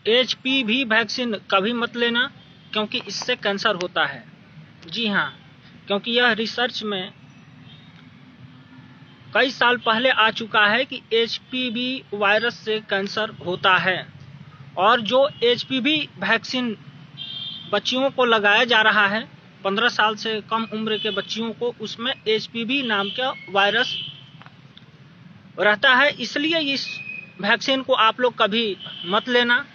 HPV vaccine कभी मत लेना, क्योंकि इससे कैंसर होता है। जी हाँ, क्योंकि यह रिसर्च में कई साल पहले आ चुका है कि एचपीवी वायरस से कैंसर होता है। और जो एचपीवी वैक्सीन बच्चियों को लगाया जा रहा है, 15 साल से कम उम्र के बच्चियों को, उसमें एचपीवी नाम का वायरस रहता है। इसलिए इस वैक्सीन को आप लोग कभी मत लेना,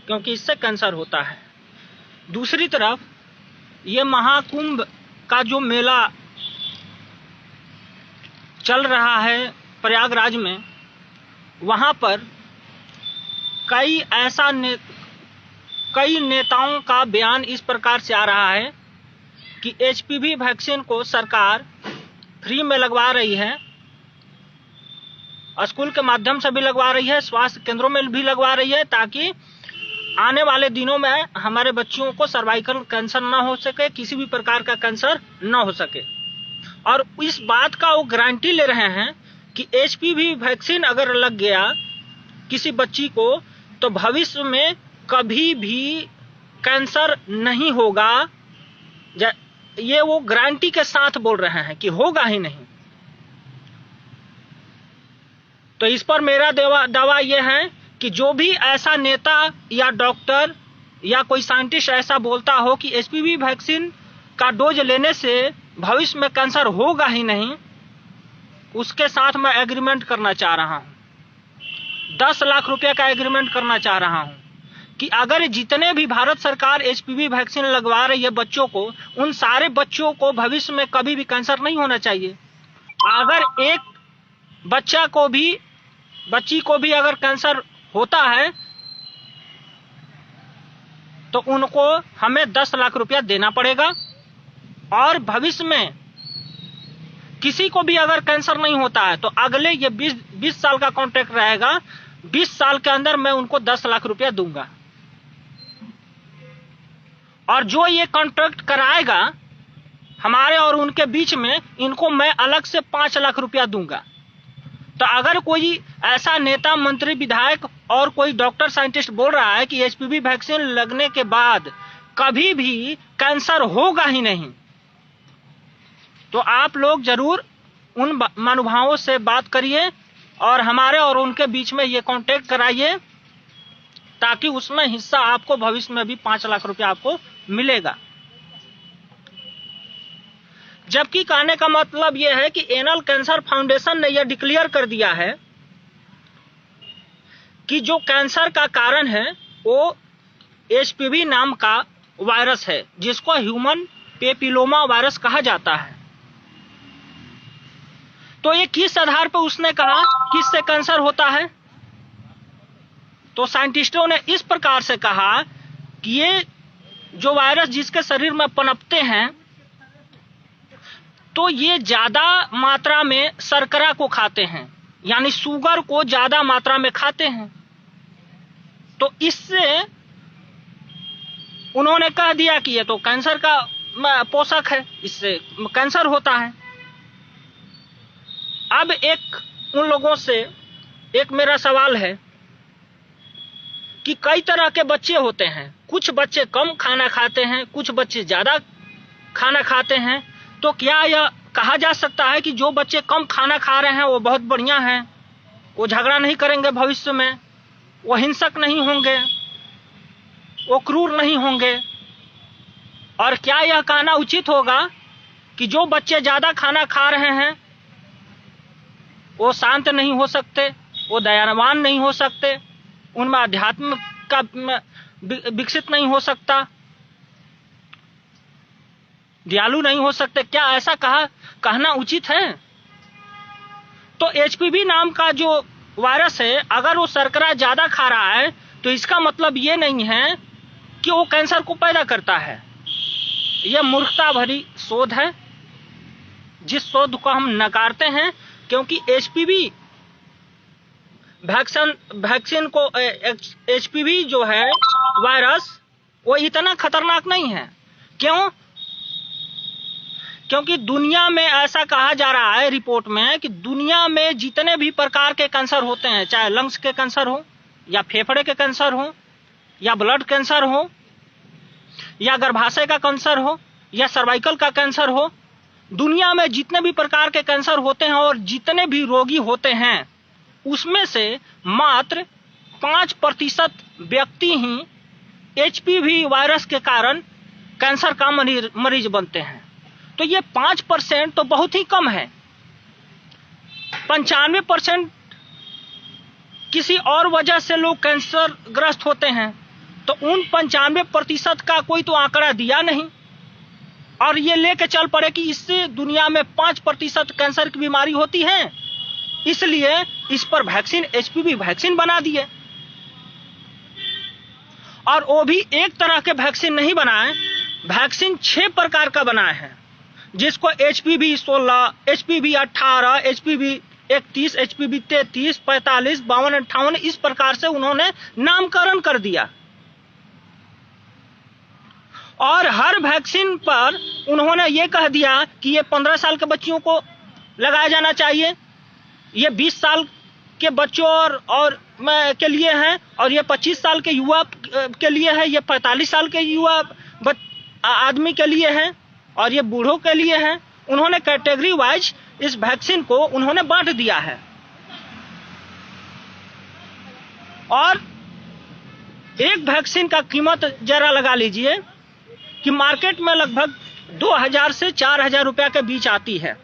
क्योंकि इससे कैंसर होता है। दूसरी तरफ ये महाकुंभ का जो मेला चल रहा है प्रयागराज में, वहां पर कई नेताओं का बयान इस प्रकार से आ रहा है कि एचपीवी वैक्सीन को सरकार फ्री में लगवा रही है, स्कूल के माध्यम से भी लगवा रही है, स्वास्थ्य केंद्रों में भी लगवा रही है, ताकि आने वाले दिनों में हमारे बच्चों को सर्वाइकल कैंसर ना हो सके, किसी भी प्रकार का कैंसर ना हो सके। और इस बात का वो गारंटी ले रहे हैं कि एचपीवी वैक्सीन अगर लग गया किसी बच्ची को तो भविष्य में कभी भी कैंसर नहीं होगा। ये वो गारंटी के साथ बोल रहे हैं कि होगा ही नहीं। तो इस पर मेरा दावा यह है कि जो भी ऐसा नेता या डॉक्टर या कोई साइंटिस्ट ऐसा बोलता हो कि एचपीवी वैक्सीन का डोज लेने से भविष्य में कैंसर होगा ही नहीं, उसके साथ मैं एग्रीमेंट करना चाह रहा हूं। 10 लाख रुपए का एग्रीमेंट करना चाह रहा हूं कि अगर जितने भी भारत सरकार एचपीवी वैक्सीन लगवा रही है बच्चों को, उन सारे बच्चों को भविष्य में कभी भी कैंसर नहीं होना चाहिए। अगर एक बच्ची को भी अगर कैंसर होता है तो उनको हमें 10 लाख रुपया देना पड़ेगा। और भविष्य में किसी को भी अगर कैंसर नहीं होता है तो अगले ये 20 साल का कॉन्ट्रैक्ट रहेगा, 20 साल के अंदर मैं उनको 10 लाख रुपया दूंगा। और जो ये कॉन्ट्रैक्ट कराएगा हमारे और उनके बीच में, इनको मैं अलग से 5 लाख रुपया दूंगा। तो अगर कोई ऐसा नेता, मंत्री, विधायक और कोई डॉक्टर, साइंटिस्ट बोल रहा है कि एचपीवी वैक्सीन लगने के बाद कभी भी कैंसर होगा ही नहीं, तो आप लोग जरूर उन महानुभावों से बात करिए और हमारे और उनके बीच में ये कांटेक्ट कराइए, ताकि उसमें हिस्सा आपको भविष्य में भी 5 लाख रुपया आपको मिलेगा। जबकि कहने का मतलब यह है कि एनल कैंसर फाउंडेशन ने यह डिक्लेयर कर दिया है कि जो कैंसर का कारण है वो एचपीवी नाम का वायरस है, जिसको ह्यूमन पेपिलोमा वायरस कहा जाता है। तो ये किस आधार पर उसने कहा कि इससे कैंसर होता है? तो साइंटिस्टों ने इस प्रकार से कहा कि ये जो वायरस जिसके शरीर में पनपते हैं, तो ये ज्यादा मात्रा में शर्करा को खाते हैं, यानी शुगर को ज्यादा मात्रा में खाते हैं। तो इससे उन्होंने कह दिया कि ये तो कैंसर का पोषक है, इससे कैंसर होता है। अब उन लोगों से एक मेरा सवाल है कि कई तरह के बच्चे होते हैं, कुछ बच्चे कम खाना खाते हैं, कुछ बच्चे ज्यादा खाना खाते हैं। तो क्या यह कहा जा सकता है कि जो बच्चे कम खाना खा रहे हैं वो बहुत बढ़िया हैं, वो झगड़ा नहीं करेंगे भविष्य में, वो हिंसक नहीं होंगे, वो क्रूर नहीं होंगे? और क्या यह कहना उचित होगा कि जो बच्चे ज्यादा खाना खा रहे हैं वो शांत नहीं हो सकते, वो दयावान नहीं हो सकते, उनमें अध्यात्म का विकसित नहीं हो सकता, दयालु नहीं हो सकते? क्या ऐसा कहना उचित है? तो एचपीवी नाम का जो वायरस है, अगर वो शर्करा ज्यादा खा रहा है तो इसका मतलब ये नहीं है कि वो कैंसर को पैदा करता है। यह मूर्खता भरी शोध है, जिस शोध को हम नकारते हैं, क्योंकि एचपीवी वैक्सीन को एचपीवी जो है वायरस, वो इतना खतरनाक नहीं है। क्यों? क्योंकि दुनिया में ऐसा कहा जा रहा है रिपोर्ट में कि दुनिया में जितने भी प्रकार के कैंसर होते हैं, चाहे लंग्स के कैंसर हो, या फेफड़े के कैंसर हो, या ब्लड कैंसर हो, या गर्भाशय का कैंसर हो, या सर्वाइकल का कैंसर हो, दुनिया में जितने भी प्रकार के कैंसर होते हैं और जितने भी रोगी होते हैं, उसमें से मात्र 5% व्यक्ति ही एचपीवी वायरस के कारण कैंसर का मरीज बनते हैं। तो ये 5% तो बहुत ही कम है। 95% किसी और वजह से लोग कैंसर ग्रस्त होते हैं, तो उन 95% का कोई तो आंकड़ा दिया नहीं, और ये लेके चल पड़े कि इससे दुनिया में 5% कैंसर की बीमारी होती है, इसलिए इस पर वैक्सीन, एचपीवी वैक्सीन बना दिए। और वो भी एक तरह के वैक्सीन नहीं बनाए, वैक्सीन 6 प्रकार का बनाए हैं, जिसको एचपीवी 16, एचपीवी 18, एचपीवी 31, एचपीवी 33, 45, 52, 58 इस प्रकार से उन्होंने नामकरण कर दिया। और हर वैक्सीन पर उन्होंने ये कह दिया कि ये 15 साल के बच्चियों को लगाया जाना चाहिए, ये 20 साल के बच्चों और के लिए है, और ये 25 साल के युवा के लिए है, ये 45 साल के युवा आदमी के लिए है, और ये बूढ़ों के लिए है। उन्होंने कैटेगरी वाइज इस वैक्सीन को उन्होंने बांट दिया है। और एक वैक्सीन का कीमत जरा लगा लीजिए कि मार्केट में लगभग 2000 से 4000 रुपया के बीच आती है,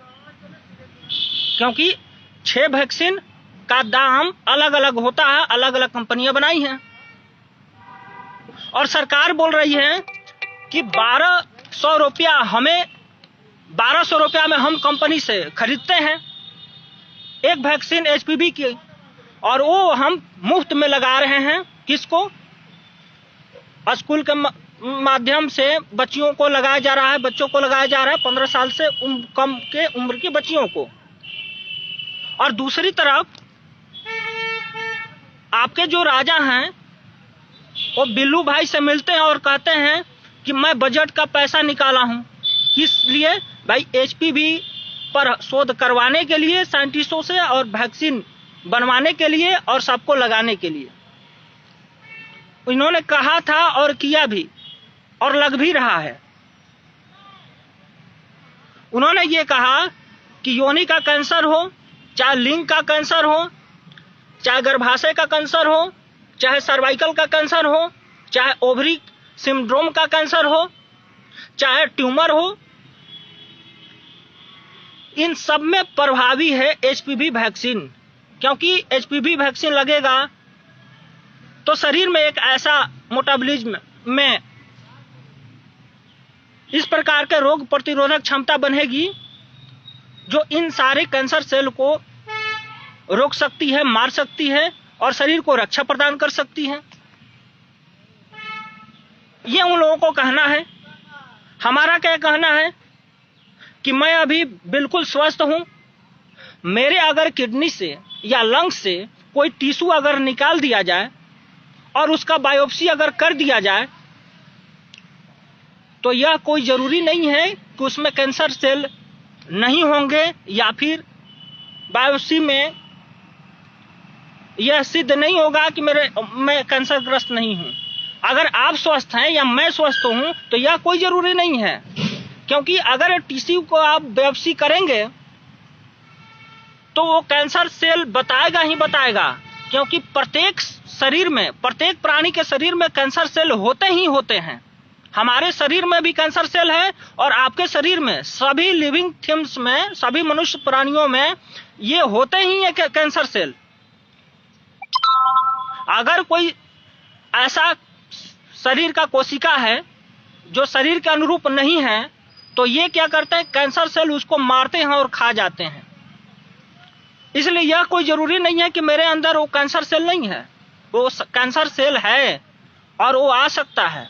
क्योंकि 6 वैक्सीन का दाम अलग अलग होता है, अलग अलग कंपनियां बनाई हैं। और सरकार बोल रही है कि 1200 रुपया हमें 1200 रुपया में हम कंपनी से खरीदते हैं एक वैक्सीन एचपीवी की, और वो हम मुफ्त में लगा रहे हैं। किसको? स्कूल के माध्यम से बच्चियों को लगाया जा रहा है, बच्चों को लगाया जा रहा है, 15 साल से कम के उम्र की बच्चियों को। और दूसरी तरफ आपके जो राजा हैं वो बिल्लू भाई से मिलते हैं और कहते हैं कि मैं बजट का पैसा निकाला हूं। किस लिए? भाई एचपीवी पर शोध करवाने के लिए साइंटिस्टों से, और वैक्सीन बनवाने के लिए, और सबको लगाने के लिए। इन्होंने कहा था और किया भी, और लग भी रहा है। उन्होंने ये कहा कि योनि का कैंसर हो, चाहे लिंग का कैंसर हो, चाहे गर्भाशय का कैंसर हो, चाहे सर्वाइकल का कैंसर हो, चाहे ओवरी सिंड्रोम का कैंसर हो, चाहे ट्यूमर हो, इन सब में प्रभावी है एचपीवी वैक्सीन। क्योंकि एचपीवी वैक्सीन लगेगा तो शरीर में एक ऐसा मेटाबॉलिज्म में इस प्रकार के रोग प्रतिरोधक क्षमता बनेगी जो इन सारे कैंसर सेल को रोक सकती है, मार सकती है, और शरीर को रक्षा प्रदान कर सकती है। ये उन लोगों को कहना है। हमारा क्या कहना है कि मैं अभी बिल्कुल स्वस्थ हूं, मेरे अगर किडनी से या लंग्स से कोई टिश्यू अगर निकाल दिया जाए और उसका बायोप्सी अगर कर दिया जाए, तो यह कोई जरूरी नहीं है कि उसमें कैंसर सेल नहीं होंगे, या फिर बायोप्सी में यह सिद्ध नहीं होगा कि मैं कैंसर ग्रस्त नहीं हूं। अगर आप स्वस्थ हैं या मैं स्वस्थ हूं तो यह कोई जरूरी नहीं है, क्योंकि अगर टिश्यू को आप बायोप्सी करेंगे तो वो कैंसर सेल बताएगा ही बताएगा, क्योंकि प्रत्येक शरीर में, प्रत्येक प्राणी के शरीर में कैंसर सेल होते ही होते हैं। हमारे शरीर में भी कैंसर सेल है, और आपके शरीर में, सभी लिविंग थिंग्स में, सभी मनुष्य प्राणियों में ये होते ही है कैंसर सेल। अगर कोई ऐसा शरीर का कोशिका है जो शरीर के अनुरूप नहीं है, तो ये क्या करते हैं, कैंसर सेल उसको मारते हैं और खा जाते हैं। इसलिए यह कोई जरूरी नहीं है कि मेरे अंदर वो कैंसर सेल नहीं है, वो कैंसर सेल है और वो आ सकता है।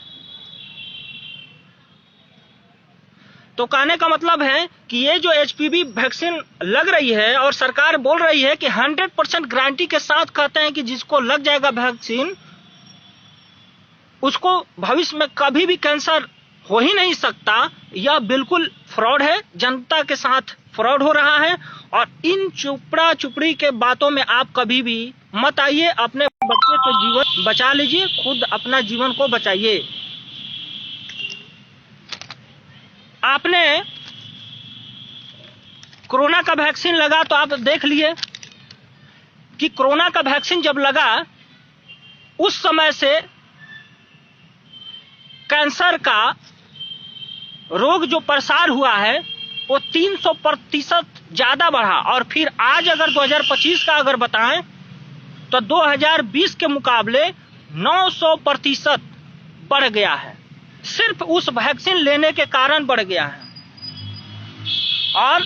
तो कहने का मतलब है कि ये जो एचपीवी वैक्सीन लग रही है और सरकार बोल रही है कि 100% गारंटी के साथ कहते हैं कि जिसको लग जाएगा वैक्सीन उसको भविष्य में कभी भी कैंसर हो ही नहीं सकता, यह बिल्कुल फ्रॉड है। जनता के साथ फ्रॉड हो रहा है, और इन चुपड़ा चुपड़ी के बातों में आप कभी भी मत आइए। अपने बच्चे के जीवन बचा लीजिए, खुद अपना जीवन को बचाइए। आपने कोरोना का वैक्सीन लगा तो आप देख लिए कि कोरोना का वैक्सीन जब लगा उस समय से कैंसर का रोग जो प्रसार हुआ है वो 300% ज्यादा बढ़ा, और फिर आज अगर 2025 का अगर बताएं तो 2020 के मुकाबले 900% बढ़ गया है। सिर्फ उस वैक्सीन लेने के कारण बढ़ गया है। और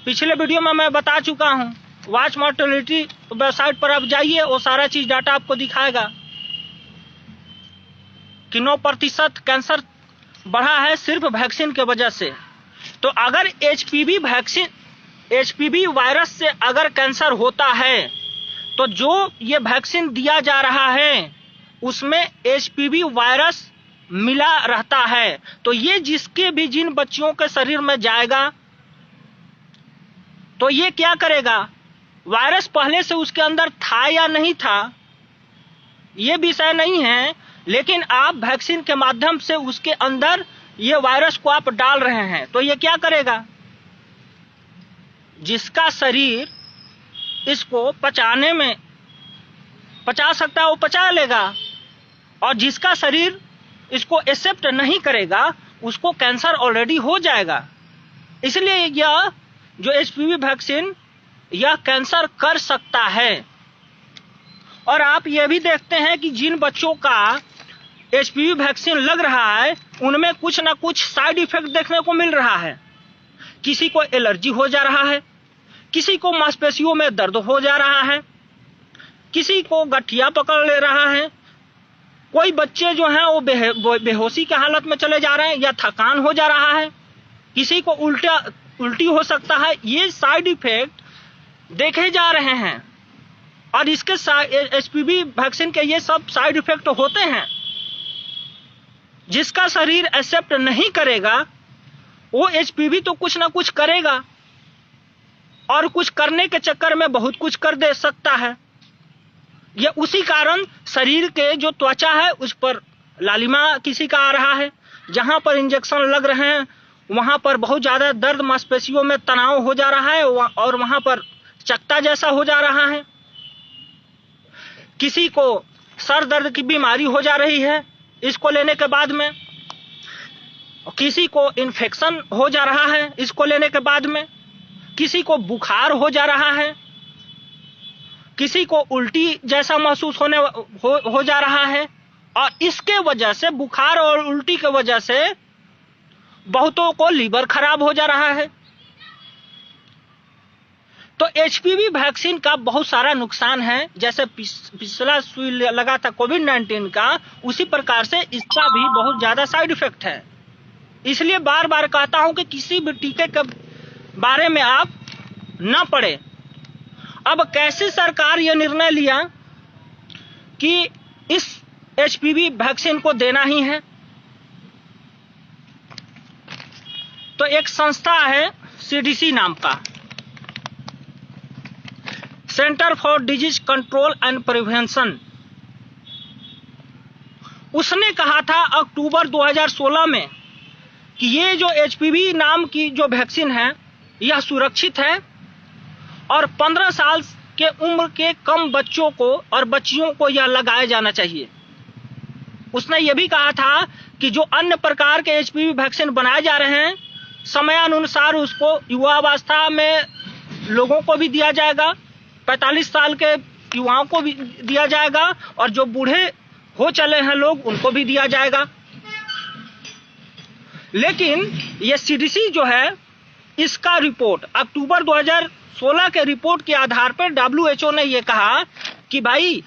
पिछले वीडियो में मैं बता चुका हूं, वॉच मॉर्टेलिटी वेबसाइट पर आप जाइए, वो सारा चीज डाटा आपको दिखाएगा कि 9% कैंसर बढ़ा है सिर्फ वैक्सीन के वजह से। तो अगर एचपीवी वायरस से अगर कैंसर होता है तो जो ये वैक्सीन दिया जा रहा है उसमें एचपीवी वायरस मिला रहता है। तो ये जिसके भी जिन बच्चियों के शरीर में जाएगा तो ये क्या करेगा, वायरस पहले से उसके अंदर था या नहीं था ये विषय नहीं है, लेकिन आप वैक्सीन के माध्यम से उसके अंदर ये वायरस को आप डाल रहे हैं। तो ये क्या करेगा, जिसका शरीर इसको पचाने में पचा सकता है वो पचा लेगा, और जिसका शरीर इसको एक्सेप्ट नहीं करेगा उसको कैंसर ऑलरेडी हो जाएगा। इसलिए यह जो एचपीवी वैक्सीन यह कैंसर कर सकता है। और आप यह भी देखते हैं कि जिन बच्चों का एचपीवी वैक्सीन लग रहा है उनमें कुछ ना कुछ साइड इफेक्ट देखने को मिल रहा है। किसी को एलर्जी हो जा रहा है, किसी को मांसपेशियों में दर्द हो जा रहा है, किसी को गठिया पकड़ ले रहा है, कोई बच्चे जो हैं वो बेहोशी की हालत में चले जा रहे हैं या थकान हो जा रहा है, किसी को उल्टी हो सकता है। ये साइड इफेक्ट देखे जा रहे हैं और इसके एचपीवी वैक्सीन के ये सब साइड इफेक्ट होते हैं। जिसका शरीर एक्सेप्ट नहीं करेगा वो एचपीवी तो कुछ ना कुछ करेगा, और कुछ करने के चक्कर में बहुत कुछ कर दे सकता है। ये उसी कारण शरीर के जो त्वचा है उस पर लालिमा किसी का आ रहा है, जहां पर इंजेक्शन लग रहे हैं वहां पर बहुत ज्यादा दर्द, मांसपेशियों में तनाव हो जा रहा है और वहां पर चकता जैसा हो जा रहा है। किसी को सर दर्द की बीमारी हो जा रही है इसको लेने के बाद में, किसी को इन्फेक्शन हो जा रहा है इसको लेने के बाद में, किसी को बुखार हो जा रहा है, किसी को उल्टी जैसा महसूस हो जा रहा है। और इसके वजह से, बुखार और उल्टी के वजह से बहुतों को लीवर खराब हो जा रहा है। तो एचपीवी वैक्सीन का बहुत सारा नुकसान है। जैसे पिछला सुई लगा था कोविड-19 का, उसी प्रकार से इसका भी बहुत ज्यादा साइड इफेक्ट है। इसलिए बार बार कहता हूं कि किसी भी टीके के बारे में आप न पढ़े। अब कैसे सरकार यह निर्णय लिया कि इस एचपीवी वैक्सीन को देना ही है, तो एक संस्था है सीडीसी नाम का, centre for disease control and prevention, उसने कहा था अक्टूबर 2016 में कि ये जो एचपीवी नाम की जो वैक्सीन है यह सुरक्षित है और 15 साल के उम्र के कम बच्चों को और बच्चियों को यह लगाया जाना चाहिए। उसने यह भी कहा था कि जो अन्य प्रकार के एचपीवी वैक्सीन बनाए जा रहे हैं समयानुसार उसको युवावस्था में लोगों को भी दिया जाएगा, 45 साल के युवाओं को भी दिया जाएगा, और जो बूढ़े हो चले हैं लोग उनको भी दिया जाएगा। लेकिन ये सीडीसी जो है इसका रिपोर्ट अक्टूबर 2016 के रिपोर्ट के आधार पर डब्ल्यूएचओ ने यह कहा कि भाई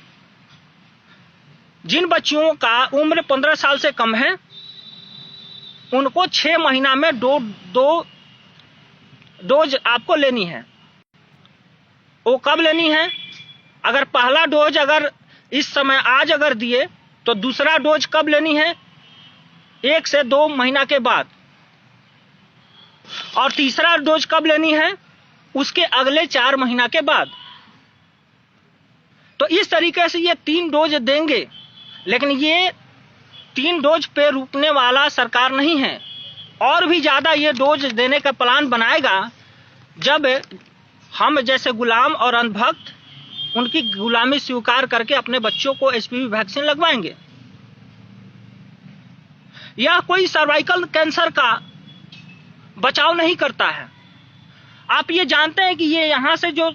जिन बच्चियों का उम्र 15 साल से कम है उनको 6 महीना में दो डोज आपको लेनी है। वो कब लेनी है, अगर पहला डोज अगर इस समय आज अगर दिए तो दूसरा डोज कब लेनी है, 1 से 2 महीना के बाद, और तीसरा डोज कब लेनी है उसके अगले 4 महीना के बाद। तो इस तरीके से ये 3 डोज देंगे, लेकिन ये 3 डोज पे रुकने वाला सरकार नहीं है। और भी ज्यादा ये डोज देने का प्लान बनाएगा जब हम जैसे गुलाम और अंधभक्त उनकी गुलामी स्वीकार करके अपने बच्चों को एचपीवी वैक्सीन लगवाएंगे। यह कोई सर्वाइकल कैंसर का बचाव नहीं करता है। आप ये जानते हैं कि ये यहां से जो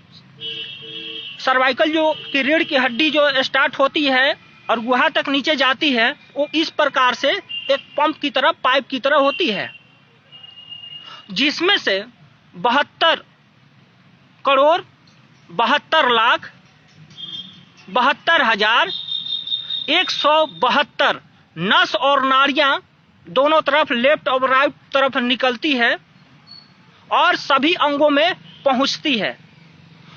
सर्वाइकल जो की रीढ़ की हड्डी जो स्टार्ट होती है और गुहा तक नीचे जाती है, वो इस प्रकार से एक पंप की तरह, पाइप की तरह होती है, जिसमें से 72 करोड़ 72 लाख 72,172 नस और नाड़ियां दोनों तरफ, लेफ्ट और राइट तरफ निकलती है और सभी अंगों में पहुंचती है।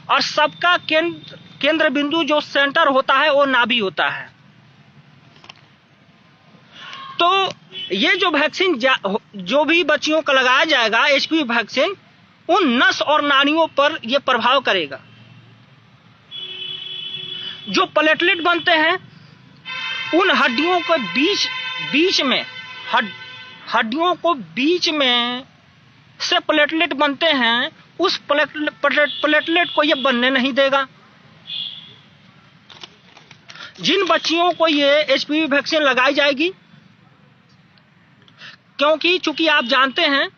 और सबका केंद्र बिंदु जो सेंटर होता है वो नाभि होता है। तो ये जो वैक्सीन जो भी बच्चियों को लगाया जाएगा एचपीवी वैक्सीन, उन नस और नाड़ियों पर यह प्रभाव करेगा। जो प्लेटलेट बनते हैं उन हड्डियों के बीच में हड्डियों को बीच में से प्लेटलेट बनते हैं, उस प्लेटलेट को ये बनने नहीं देगा। जिन बच्चियों को ये एचपीवी वैक्सीन लगाई जाएगी, क्योंकि चूंकि आप जानते हैं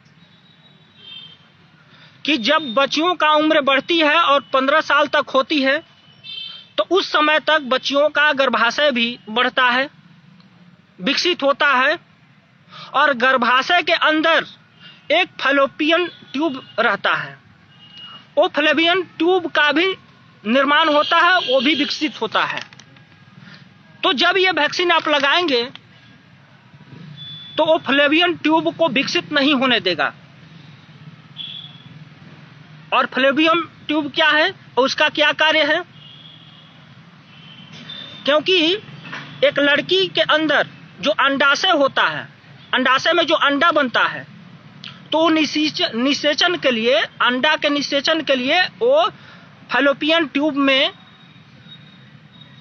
कि जब बच्चियों का उम्र बढ़ती है और 15 साल तक होती है, तो उस समय तक बच्चियों का गर्भाशय भी बढ़ता है, विकसित होता है, और गर्भाशय के अंदर एक फैलोपियन ट्यूब रहता है। वो फैलोपियन ट्यूब का भी निर्माण होता है, वो भी विकसित होता है। तो जब ये वैक्सीन आप लगाएंगे तो वो फैलोपियन ट्यूब को विकसित नहीं होने देगा। और फैलोपियन ट्यूब क्या है, उसका क्या कार्य है? क्योंकि एक लड़की के अंदर जो अंडाशय होता है, अंडाशय में जो अंडा बनता है, तो निषेचन के लिए, अंडा के निषेचन के लिए वो फैलोपियन ट्यूब में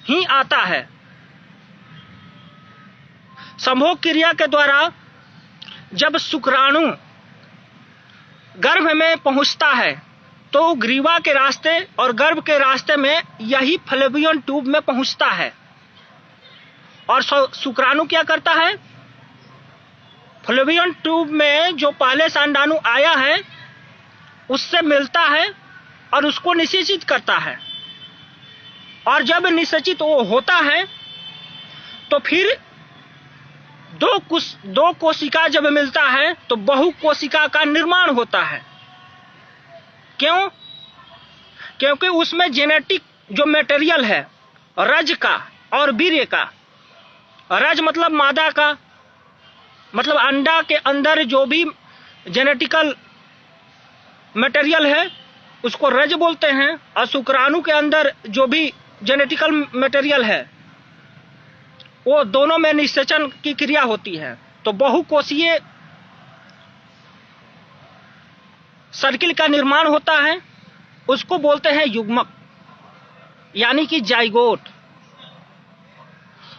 ही आता है। संभोग क्रिया के द्वारा जब शुक्राणु गर्भ में पहुंचता है तो ग्रीवा के रास्ते और गर्भ के रास्ते में यही फैलोपियन ट्यूब में पहुंचता है। और शुक्राणु क्या करता है? फैलोपियन ट्यूब में जो पहले से अंडाणु आया है उससे मिलता है और उसको निषेचित करता है। और जब निषेचित वो होता है तो फिर दो कोशिका जब मिलता है तो बहु कोशिका का निर्माण होता है। क्यों? क्योंकि उसमें जेनेटिक जो मटेरियल है रज का और वीर्य का, रज मतलब मादा का, मतलब अंडा के अंदर जो भी जेनेटिकल मटेरियल है उसको रज बोलते हैं, और शुक्राणु के अंदर जो भी जेनेटिकल मटेरियल है वो दोनों में निषेचन की क्रिया होती है। तो बहुकोशीय सर्किल का निर्माण होता है, उसको बोलते हैं युग्मक, यानी कि जाइगोट।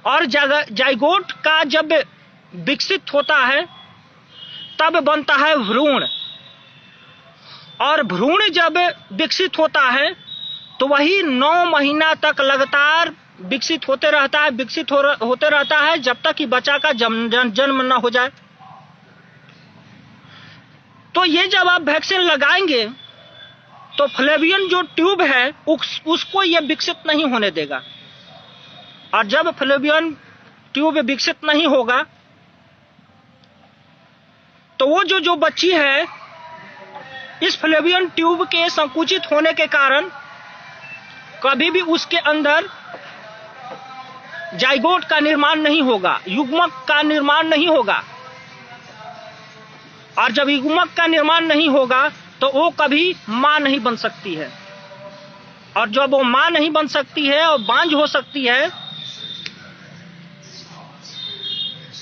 और जाइगोट का जब विकसित होता है तब बनता है भ्रूण। और भ्रूण जब विकसित होता है तो वही 9 महीना तक लगातार विकसित होते रहता है, होते रहता है जब तक कि बच्चा का जन्म न हो जाए। तो ये जब आप वैक्सीन लगाएंगे तो फैलोपियन जो ट्यूब है उसको ये विकसित नहीं होने देगा। और जब फैलोपियन ट्यूब विकसित नहीं होगा तो वो जो बच्ची है, इस फैलोपियन ट्यूब के संकुचित होने के कारण कभी भी उसके अंदर जाइगोट का निर्माण नहीं होगा, युग्मक का निर्माण नहीं होगा। और जब युग्मक का निर्माण नहीं होगा तो वो कभी मां नहीं बन सकती है। और जब वो मां नहीं बन सकती है और बांझ हो सकती है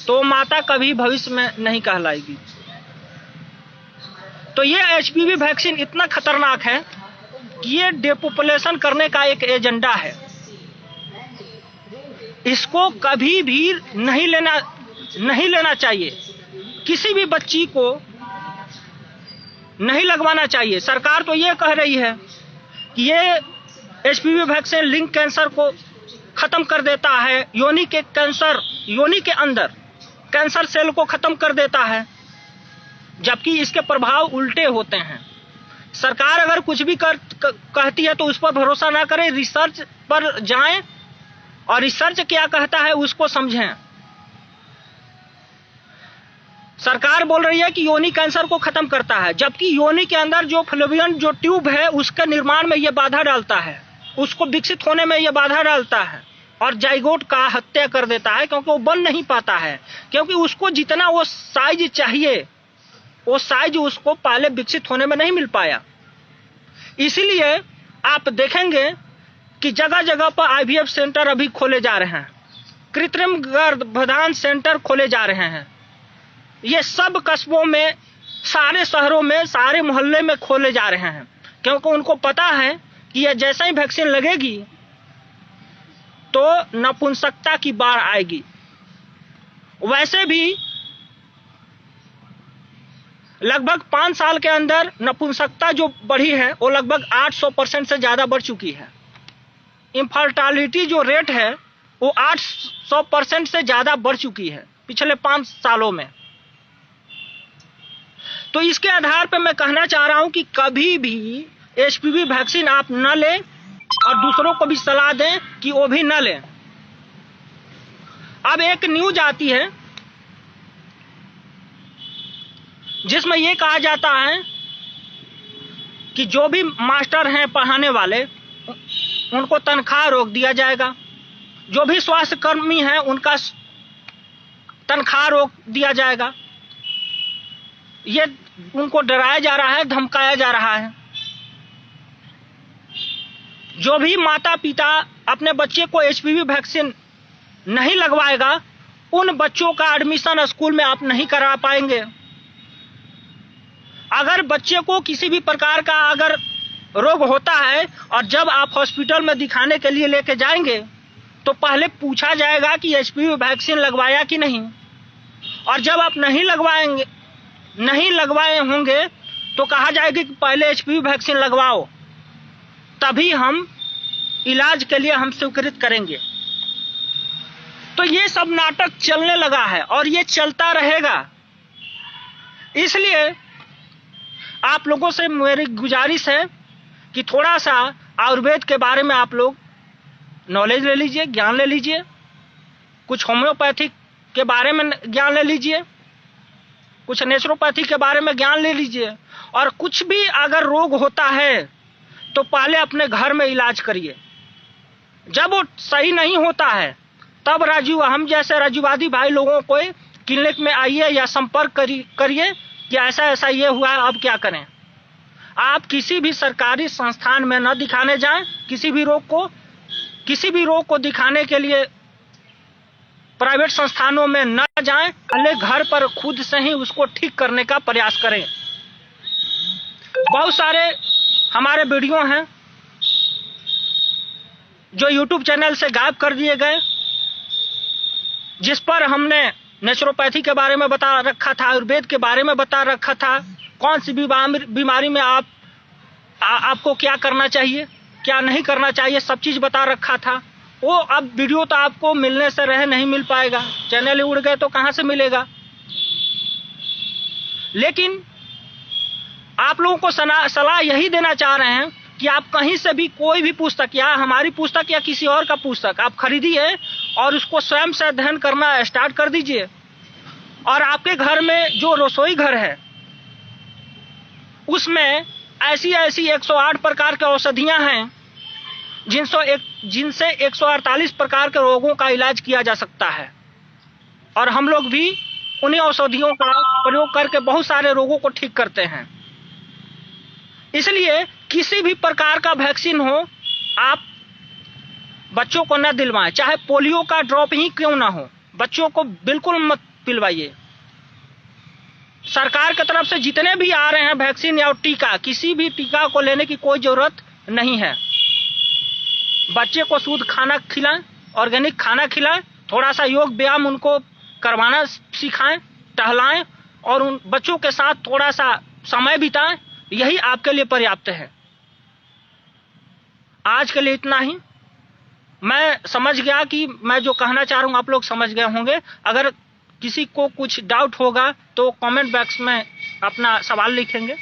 तो माता कभी भविष्य में नहीं कहलाएगी। तो ये एचपीवी वैक्सीन इतना खतरनाक है कि ये डेपॉपुलेशन करने का एक एजेंडा है। इसको कभी भी नहीं लेना चाहिए। किसी भी बच्ची को नहीं लगवाना चाहिए। सरकार तो ये कह रही है कि ये HPV वैक्सीन लिंग कैंसर को खत्म कर देता है, योनि के अंदर कैंसर सेल को खत्म कर देता है, जबकि इसके प्रभाव उल्टे होते हैं। सरकार अगर कुछ भी कहती है तो उस पर भरोसा ना करें, रिसर्च पर जाएं और रिसर्च क्या कहता है उसको समझें। सरकार बोल रही है कि योनि कैंसर को खत्म करता है, जबकि योनि के अंदर जो फ्लोवियन जो ट्यूब है उसके निर्माण में यह बाधा डालता है, उसको विकसित होने में यह बाधा डालता है और जाइगोट का हत्या कर देता है, क्योंकि वो बन नहीं पाता है, क्योंकि उसको जितना वो साइज चाहिए वो साइज उसको पहले विकसित होने में नहीं मिल पाया। इसीलिए आप देखेंगे कि जगह जगह पर IVF सेंटर अभी खोले जा रहे हैं, कृत्रिम गर्भाधान सेंटर खोले जा रहे हैं। ये सब कस्बों में, सारे शहरों में, सारे मोहल्ले में खोले जा रहे हैं, क्योंकि उनको पता है कि ये जैसे ही वैक्सीन लगेगी तो नपुंसकता की बाढ़ आएगी। वैसे भी लगभग 5 साल के अंदर नपुंसकता जो बढ़ी है वो लगभग 800% से ज्यादा बढ़ चुकी है। इनफर्टिलिटी जो रेट है वो 800% से ज्यादा बढ़ चुकी है पिछले 5 सालों में। तो इसके आधार पर मैं कहना चाह रहा हूं कि कभी भी HPV वैक्सीन आप न लें और दूसरों को भी सलाह दें कि वो भी न लें। अब एक न्यूज आती है जिसमें यह कहा जाता है कि जो भी मास्टर हैं पढ़ाने वाले उनको तनख्वाह रोक दिया जाएगा, जो भी स्वास्थ्य कर्मी हैं उनका तनख्वाह रोक दिया जाएगा। ये उनको डराया जा रहा है, धमकाया जा रहा है। जो भी माता पिता अपने बच्चे को HPV वैक्सीन नहीं लगवाएगा उन बच्चों का एडमिशन स्कूल में आप नहीं करा पाएंगे। अगर बच्चे को किसी भी प्रकार का अगर रोग होता है और जब आप हॉस्पिटल में दिखाने के लिए लेके जाएंगे तो पहले पूछा जाएगा कि HPV वैक्सीन लगवाया कि नहीं, और जब आप नहीं लगवाए होंगे तो कहा जाएगा कि पहले HPV वैक्सीन लगवाओ, तभी हम इलाज के लिए हम स्वीकृत करेंगे। तो ये सब नाटक चलने लगा है और ये चलता रहेगा। इसलिए आप लोगों से मेरी गुजारिश है कि थोड़ा सा आयुर्वेद के बारे में आप लोग नॉलेज ले लीजिए, ज्ञान ले लीजिए, कुछ होम्योपैथिक के बारे में ज्ञान ले लीजिए, कुछ नेचुरोपैथी के बारे में ज्ञान ले लीजिए, और कुछ भी अगर रोग होता है तो पहले अपने घर में इलाज करिए। जब वो सही नहीं होता है तब हम जैसे राजूवादी भाई लोगों को क्लिनिक में आइए या संपर्क करिए कि ऐसा ऐसा ये हुआ है, अब क्या करें। आप किसी भी सरकारी संस्थान में न दिखाने जाएं, किसी भी रोग को दिखाने के लिए प्राइवेट संस्थानों में न जाएं, पहले घर पर खुद से ही उसको ठीक करने का प्रयास करें। बहुत सारे हमारे वीडियो हैं जो YouTube चैनल से गायब कर दिए गए, जिस पर हमने नेचुरोपैथी के बारे में बता रखा था, आयुर्वेद के बारे में बता रखा था, कौन सी बीमारी में आपको क्या करना चाहिए, क्या नहीं करना चाहिए, सब चीज बता रखा था। वो अब वीडियो तो आपको मिलने से रहे नहीं मिल पाएगा, चैनल उड़ गए तो कहां से मिलेगा। लेकिन आप लोगों को सलाह यही देना चाह रहे हैं कि आप कहीं से भी कोई भी पुस्तक, या हमारी पुस्तक या किसी और का पुस्तक आप खरीदिए और उसको स्वयं से अध्ययन करना स्टार्ट कर दीजिए। और आपके घर में जो रसोई घर है उसमें ऐसी 108 प्रकार की औषधियां हैं जिनसे 148 प्रकार के रोगों का इलाज किया जा सकता है, और हम लोग भी उन्हीं औषधियों का प्रयोग करके बहुत सारे रोगों को ठीक करते हैं। इसलिए किसी भी प्रकार का वैक्सीन हो आप बच्चों को न दिलवाएं, चाहे पोलियो का ड्रॉप ही क्यों ना हो, बच्चों को बिल्कुल मत पिलवाइए। सरकार की तरफ से जितने भी आ रहे हैं वैक्सीन या टीका, किसी भी टीका को लेने की कोई जरूरत नहीं है। बच्चे को शुद्ध खाना खिलाएं ऑर्गेनिक खाना खिलाएं, थोड़ा सा योग व्यायाम उनको करवाना सिखाएं, टहलाएं और उन बच्चों के साथ थोड़ा सा समय बिताएं। यही आपके लिए पर्याप्त है। आज के लिए इतना ही। मैं समझ गया कि मैं जो कहना चाह रहा हूं आप लोग समझ गए होंगे। अगर किसी को कुछ डाउट होगा तो कमेंट बॉक्स में अपना सवाल लिखेंगे।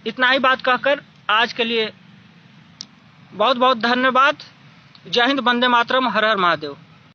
इतना ही बात कहकर आज के लिए बहुत बहुत धन्यवाद। जय हिंद, वंदे मातरम, हर हर महादेव।